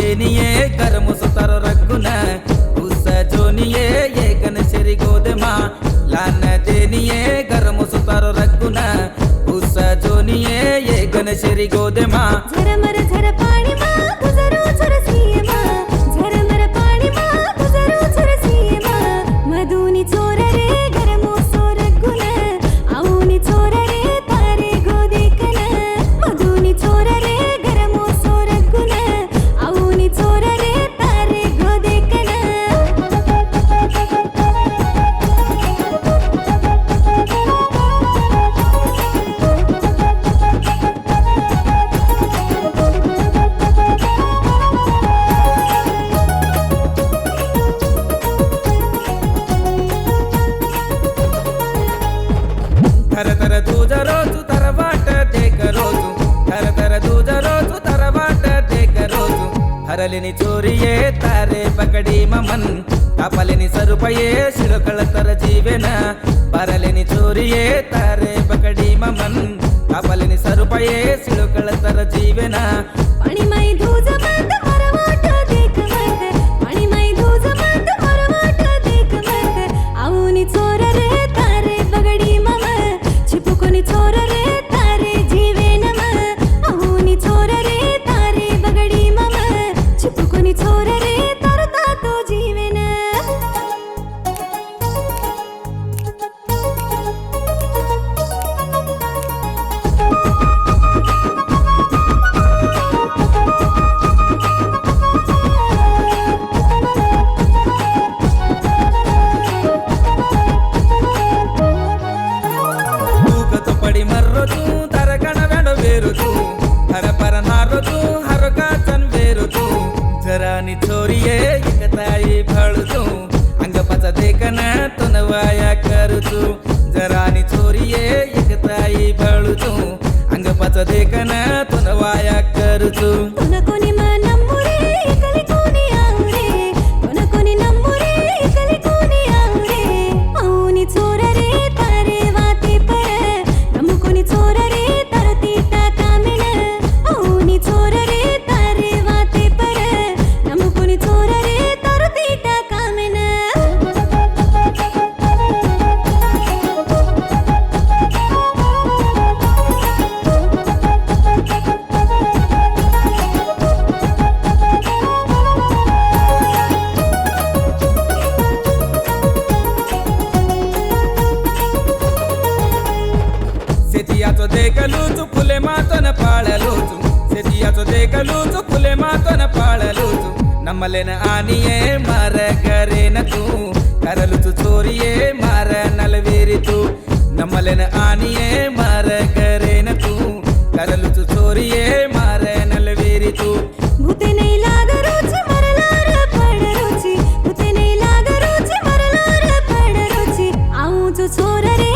देनिये गरम सुतर रखुना उस जोनिये ये गनशरी गोदमा लान देनिये गरम सुतर रखुना उस जोनिये ये गनशरी गोदमा झरमर झर पाणी मा गुजरो झरसीये मा झरमर पाणी मा गुजरो झरसीये मा मधुनी चोर रे गरमो सोर गुण आऊनी चोर रे तारे गोदे कन मधुनी चोर रे गरमो सोर गुण आऊनी चोर रे तारे गोदे कन ధర ధర దూజ రోజు తరవాట దేక రోజు ధర ధర దూజ రోజు తరవాట దేక రోజు హరలిని చోరియే తారే పకడి మమన్ కాపలిని సరుపయే శిలకళ తర జీవెన బరలిని చోరియే తారే పకడి మమన్ కాపలిని సరుపయే శిలకళ తర జీవెన पाणीमय धूज मत मरवाट देख मत पाणीमय धूज मत मरवाट देख मत आऊनी चोर रे तारे बगडी मम छिपुकोनी चोर रे तारे जीवे नम आऊनी चोर रे तारे बगडी मम छिपुकोनी चोर रे तरता तो जीवे न ತೂಕತು ಪಡಿ ಮರ್ರತು ತರಕಣ ಬೇಡ ಬೇರುತು ಹರ ಪರ ನಾರತು ಹರ ಕಾಚನ್ ಬೇರುತು ಜರಾನಿ ಚೋರಿಯೇ ಇಕ ತಾಯಿ ಫಳುತು ಅಂಗ ಪಚ ದೇಕನ ತುನವಾಯ ಕರುತು ಜರಾನಿ ಚೋರಿಯೇ ಇಕ ತಾಯಿ ಫಳುತು ಅಂಗ ಪಚ ದೇಕನ ತುನವಾಯ ಕರುತು కొనకొని మా నమ్మురే ఇకలి కోని ఆవురే కొనకొని నమ్మురే ఇకలి కోని ఆవురే ఆవుని చోరరే తారే వాతే పర నమ్ముకొని చోరరే తరతీట కామెన ఆవుని చోరరే తారే వాతే పర నమ్ముకొని చోరరే తరతీట కామెన शेतियाचो देखलूचु फुले मातोन पाळलूचु शेतियाचो देखलूचु फुले मातोन पाळलूचु नಮ್ಮलेन आनिये मार करेन तू करलुचु चोरिये मार नलवेरितु नಮ್ಮलेन आनिये मार करेन तू करलुचु चोरिये मार नलवेरितु भूते नहीं लाग रुचि मरलार पड़ रुचि भूते नहीं लाग रुचि मरलार पड़ रुचि आऊं जो छोर रे